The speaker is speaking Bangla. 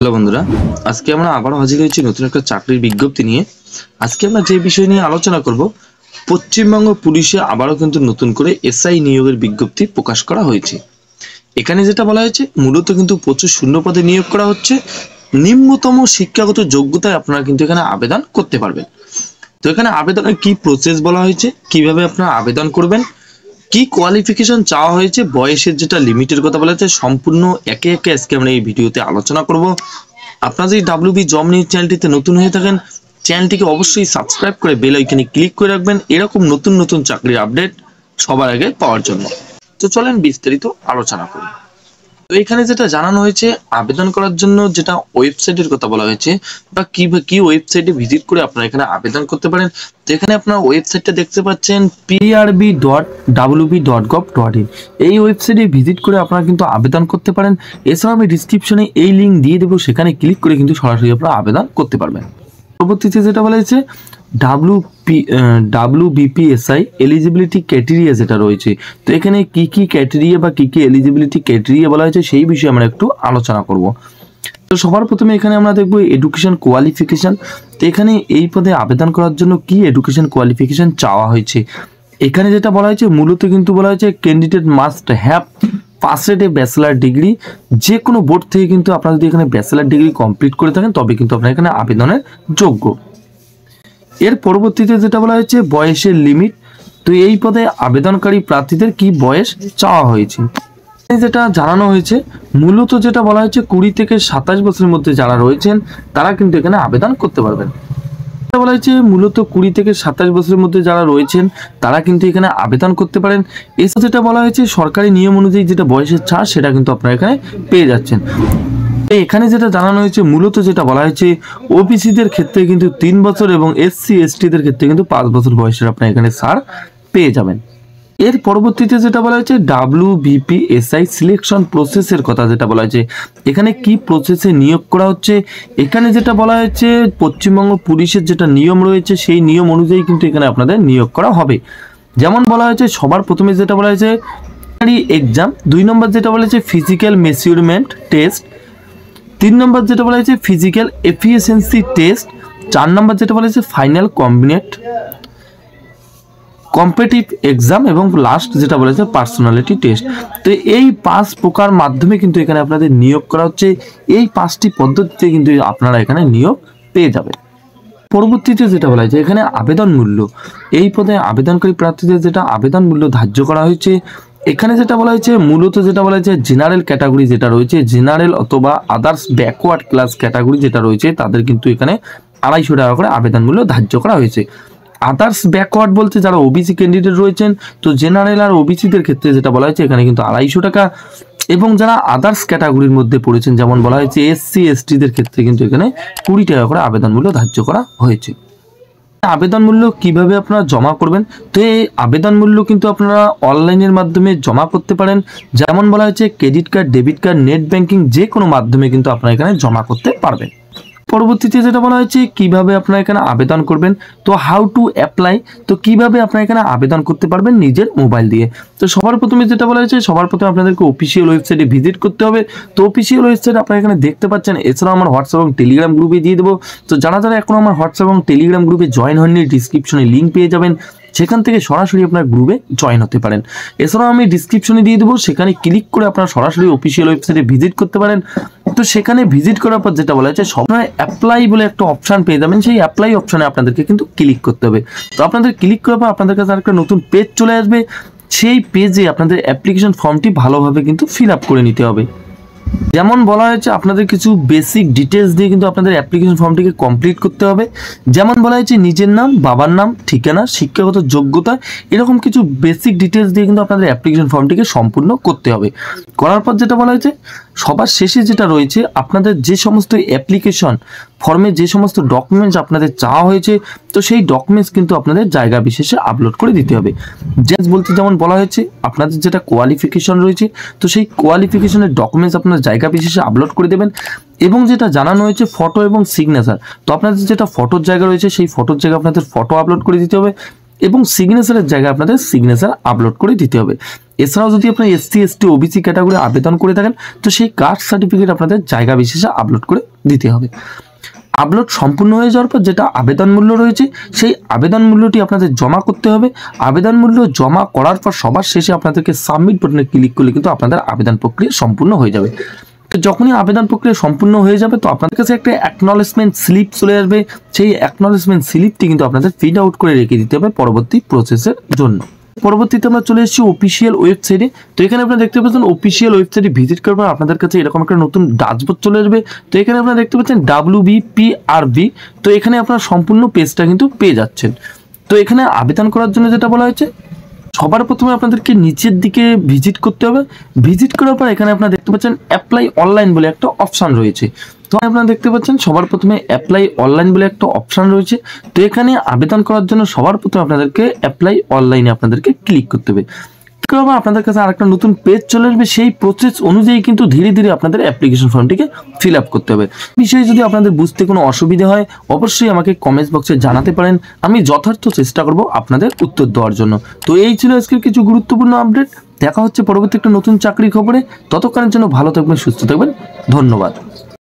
হ্যালো বন্ধুরা, আজকে আমরা আবারও হাজির হয়েছি নতুন একটা চাকরির বিজ্ঞপ্তি নিয়ে। আজকে আমরা যে বিষয় নিয়ে আলোচনা করব, পশ্চিমবঙ্গ পুলিশে আবারও কিন্তু নতুন করে এসআই নিয়োগের বিজ্ঞপ্তি প্রকাশ করা হয়েছে। এখানে যেটা বলা হয়েছে, মূলত কিন্তু প্রচুর শূন্য পদে নিয়োগ করা হচ্ছে। নিম্নতম শিক্ষাগত যোগ্যতায় আপনারা কিন্তু এখানে আবেদন করতে পারবেন। তো এখানে আবেদনের কি প্রসেস বলা হয়েছে, কিভাবে আপনারা আবেদন করবেন, কি কোয়ালিফিকেশন চাওয়া হয়েছে, বয়সের যেটা লিমিটের কথা বলা হয়েছে, সম্পূর্ণ একে একে আজকে আমরা এই ভিডিওতে আলোচনা করব। আপনারা যদি ডাব্লিউবি জব নিউজ চ্যানেলটিতে নতুন হয়ে থাকেন, চ্যানেলটিকে অবশ্যই সাবস্ক্রাইব করে বেল আইকনে ক্লিক করে রাখবেন এরকম নতুন নতুন চাকরির আপডেট সবার আগে পাওয়ার জন্য। তো চলেন বিস্তারিত আলোচনা করি। তো এখানে যেটা জানানো হয়েছে, আবেদন করার জন্য যেটা ওয়েবসাইটের কথা বলা হয়েছে বা কি ওয়েবসাইটে ভিজিট করে আপনারা এখানে আবেদন করতে পারেন। তো এখানে আপনারা ওয়েবসাইটটা দেখতে পাচ্ছেন prb.wb.gov.in। এই ওয়েবসাইটে ভিজিট করে আপনারা কিন্তু আবেদন করতে পারেন। এছাড়াও আমি ডিসক্রিপশনে এই লিঙ্ক দিয়ে দেবো, সেখানে ক্লিক করে কিন্তু সরাসরি আপনারা আবেদন করতে পারবেন। পরবর্তীতে যেটা বলা হয়েছে, WBPSI এলিজিবিলিটি ক্রাইটেরিয়া যেটা রয়েছে, তো এখানে কি কি ক্রাইটেরিয়া বা কি কি এলিজিবিলিটি ক্রাইটেরিয়া বলা হয়েছে সেই বিষয়ে আমরা একটু আলোচনা করব। তো সবার প্রথমে এখানে আমরা দেখব এডুকেশন কোয়ালিফিকেশন। তো এখানে এই পদে আবেদন করার জন্য কি এডুকেশন কোয়ালিফিকেশন চাওয়া হয়েছে, এখানে যেটা বলা হয়েছে মূলত কিন্তু বলা হয়েছে candidate must have passed A bachelor degree. যে কোনো বোর্ড থেকে কিন্তু আপনারা যদি এখানে ব্যাচেলার ডিগ্রি কমপ্লিট করে থাকেন তবে কিন্তু আপনারা এখানে আবেদনের যোগ্য। এর পরবর্তীতে যেটা বলা হয়েছে বয়সের লিমিট। তো এই পদে আবেদনকারী প্রার্থীদের কি বয়স চাওয়া হয়েছে, যেটা জানানো হয়েছে মূলত যেটা বলা হয়েছে 20 থেকে 27 বছরের মধ্যে যারা রয়েছেন তারা কিন্তু এখানে আবেদন করতে পারবেন। বলা হয়েছে মূলত 20 থেকে 27 বছরের মধ্যে যারা রয়েছেন তারা কিন্তু এখানে আবেদন করতে পারেন। এছাড়া যেটা বলা হয়েছে সরকারি নিয়ম অনুযায়ী যেটা বয়সের ছাড় সেটা কিন্তু আপনারা এখানে পেয়ে যাচ্ছেন। এখানে যেটা জানানো হয়েছে মূলত যেটা বলা হয়েছে ওবিসিদের ক্ষেত্রে কিন্তু 3 বছর এবং SC STদের ক্ষেত্রে কিন্তু 5 বছর বয়সের আপনারা এখানে ছাড় পেয়ে যাবেন। এর পরবর্তীতে যেটা বলা হয়েছে WBPSI সিলেকশন প্রসেসের কথা যেটা বলা হয়েছে, এখানে কি প্রসেসে নিয়োগ করা হচ্ছে। এখানে যেটা বলা হয়েছে পশ্চিমবঙ্গ পুলিশের যেটা নিয়ম রয়েছে সেই নিয়ম অনুযায়ী কিন্তু এখানে আপনাদের নিয়োগ করা হবে। যেমন বলা হয়েছে সবার প্রথমে যেটা বলা হয়েছে এক্সাম, 2 নম্বর যেটা বলা হয়েছে ফিজিক্যাল মেজারমেন্ট টেস্ট, 3 নম্বর যেটা বলা হয়েছে ফিজিক্যাল এফিসিয়েন্সি টেস্ট, 4 নম্বর যেটা বলা হয়েছে ফাইনাল কম্পিটিটিভ এক্সাম এবং লাস্ট যেটা বলেছে পার্সোনালিটি টেস্ট। তো এই 5 প্রকার মাধ্যমে কিন্তু এখানে আপনাদের নিয়োগ করা হচ্ছে। এই 5টি পদ্ধতিতে কিন্তু আপনারা এখানে নিয়োগ পেয়ে যাবেন। পরবর্তীতে যেটা বলা হয়েছে এখানে আবেদন মূল্য, এই পদে আবেদনকারী প্রার্থীদের যেটা আবেদন মূল্য ধার্য করা হয়েছে। এখানে যেটা বলা হয়েছে মূলত যেটা বলা হয়েছে জেনারেল ক্যাটাগরি যেটা রয়েছে, জেনারেল অথবা আদার্স ব্যাকওয়ার্ড ক্লাস ক্যাটাগরি যেটা রয়েছে তাদের কিন্তু এখানে 250 টাকা করে আবেদন মূল্য ধার্য করা হয়েছে। আদার্স ব্যাকওয়ার্ড বলতে যারা ওবিসি ক্যান্ডিডেট রয়েছেন, তো জেনারেল আর ওবিসিদের ক্ষেত্রে যেটা বলা হয়েছে এখানে কিন্তু 250 টাকা, এবং যারা আদার্স ক্যাটাগরির মধ্যে পড়েছেন যেমন বলা হয়েছে SC STদের ক্ষেত্রে কিন্তু এখানে 20 টাকা করে আবেদন মূল্য ধার্য করা হয়েছে। আবেদন মূল্য কিভাবে আপনারা জমা করবেন, তো এই আবেদন মূল্য কিন্তু আপনারা অনলাইনের মাধ্যমে জমা করতে পারেন। যেমন বলা হয়েছে credit card, debit card, net banking যে কোনো মাধ্যমে কিন্তু আপনারা এখানে জমা করতে পারবেন। পরবর্তীতে যেটা বলা হয়েছে কিভাবে আপনারা এখানে আবেদন করবেন, তো হাউ টু অ্যাপ্লাই, তো কিভাবে আপনারা এখানে আবেদন করতে পারবেন নিজের মোবাইল দিয়ে। তো সবার প্রথমে যেটা বলা হয়েছে সবার প্রথমে আপনাদেরকে অফিসিয়াল ওয়েবসাইটে ভিজিট করতে হবে। তো অফিসিয়াল ওয়েবসাইট আপনারা এখানে দেখতে পাচ্ছেন। এছাড়াও আমার হোয়াটসঅ্যাপ এবং টেলিগ্রাম গ্রুপে দিয়ে দেবো। তো যারা যারা এখন আমার হোয়াটসঅ্যাপ এবং টেলিগ্রাম গ্রুপে জয়েন হননি, ডিসক্রিপশনে লিঙ্ক পেয়ে যাবেন, সেখান থেকে সরাসরি আপনার গ্রুপে জয়েন হতে পারেন। এছাড়াও আমি ডিসক্রিপশনে দিয়ে দেবো, সেখানে ক্লিক করে আপনারা সরাসরি অফিসিয়াল ওয়েবসাইটে ভিজিট করতে পারেন। তো সেখানে ভিজিট করার পর যেটা বলা হয়েছে সবাই অ্যাপ্লাই বলে একটা অপশান পেয়ে যাবেন, সেই অ্যাপ্লাই অপশানে আপনাদেরকে কিন্তু ক্লিক করতে হবে। তো আপনাদের ক্লিক করার পর আপনাদের কাছে একটা নতুন পেজ চলে আসবে। সেই পেজে আপনাদের অ্যাপ্লিকেশন ফর্মটি ভালোভাবে কিন্তু ফিল আপ করে নিতে হবে। যেমন বলা হয়েছে আপনাদের কিছু বেসিক ডিটেলস দিয়ে কিন্তু আপনাদের অ্যাপ্লিকেশন ফর্মটিকে কমপ্লিট করতে হবে। যেমন বলা হয়েছে নিজের নাম, বাবার নাম, ঠিকানা, শিক্ষাগত যোগ্যতা, এরকম কিছু বেসিক ডিটেলস দিয়ে কিন্তু আপনাদের অ্যাপ্লিকেশন ফর্মটিকে সম্পূর্ণ করতে হবে। করার পর যেটা বলা হয়েছে সবার শেষে যেটা রয়েছে আপনাদের যে সমস্ত অ্যাপ্লিকেশন ফর্মে যে সমস্ত ডকুমেন্টস আপনাদের চাওয়া হয়েছে, তো সেই ডকুমেন্টস কিন্তু আপনাদের জায়গা বিশেষে আপলোড করে দিতে হবে। বলতে যেমন বলা হয়েছে আপনাদের যেটা কোয়ালিফিকেশন রয়েছে, তো সেই কোয়ালিফিকেশনের ডকুমেন্টস আপনার জায়গা বিশেষে আপলোড করে দেবেন। এবং যেটা জানানো হয়েছে ফটো এবং সিগনেচার, তো আপনাদের যেটা ফটোর জায়গা রয়েছে সেই ফটোর জায়গায় আপনাদের ফটো আপলোড করে দিতে হবে। এবং সিগনেচারের জায়গায় আপনাদের সিগনেচার আপলোড করে দিতে হবে। এছাড়াও যদি আপনার SC ST OBC ক্যাটাগরি আবেদন করে থাকেন তো সেই কাস্ট সার্টিফিকেট আপনাদের জায়গা বিশেষে আপলোড করে দিতে হবে। আপলোড সম্পূর্ণ হয়ে যাওয়ার পর যেটা আবেদন মূল্য রয়েছে সেই আবেদন মূল্যটি আপনাদের জমা করতে হবে। আবেদন মূল্য জমা করার পর সবার শেষে আপনাদেরকে সাবমিট বাটনে ক্লিক করলে কিন্তু আপনাদের আবেদন প্রক্রিয়া সম্পূর্ণ হয়ে যাবে। তো যখনই আবেদন প্রক্রিয়া সম্পূর্ণ হয়ে যাবে তো আপনাদের কাছে একটা অ্যাকনলেজমেন্ট স্লিপ চলে আসবে। সেই অ্যাকনলেজমেন্ট স্লিপটি কিন্তু আপনাদের প্রিন্ট আউট করে রেখে দিতে হবে পরবর্তী প্রসেসের জন্য। পরবর্তীতে আমরা চলে এসেছি অফিসিয়াল ওয়েবসাইটে। তো এখানে আপনারা দেখতে পাচ্ছেন অফিসিয়াল ওয়েবসাইটে ভিজিট করবেন আপনাদের কাছে এরকম একটা নতুন ড্যাশবোর্ড চলে আসবে। তো এখানে আপনারা দেখতে পাচ্ছেন WBPRB। তো এখানে আপনারা সম্পূর্ণ পেজটা কিন্তু পেয়ে যাচ্ছেন। তো এখানে আবেদন করার জন্য যেটা বলা হয়েছে সবার প্রথমে আপনাদেরকে নিচের দিকে ভিজিট করতে হবে। ভিজিট করার পর এখানে আপনারা দেখতে পাচ্ছেন অ্যাপ্লাই অনলাইন বলে একটা অপশান রয়েছে। তো আপনারা দেখতে পাচ্ছেন সবার প্রথমে অ্যাপ্লাই অনলাইন বলে একটা অপশান রয়েছে। তো এখানে আবেদন করার জন্য সবার প্রথমে আপনাদেরকে অ্যাপ্লাই অনলাইনে আপনাদেরকে ক্লিক করতে হবে। আপনাদের কাছে আরেকটা নতুন পেজ চলে আসবে। সেই প্রসেস অনুযায়ী কিন্তু ধীরে ধীরে আপনাদের অ্যাপ্লিকেশন ফর্মটিকে ফিল আপ করতে হবে। বিষয়ে যদি আপনাদের বুঝতে কোনো অসুবিধা হয় অবশ্যই আমাকে কমেন্টস বক্সে জানাতে পারেন, আমি যথার্থ চেষ্টা করব আপনাদের উত্তর দেওয়ার জন্য। তো এই ছিল আজকের কিছু গুরুত্বপূর্ণ আপডেট। দেখা হচ্ছে পরবর্তী একটা নতুন চাকরির খবরে। ততক্ষণের জন্য ভালো থাকবেন, সুস্থ থাকবেন, ধন্যবাদ।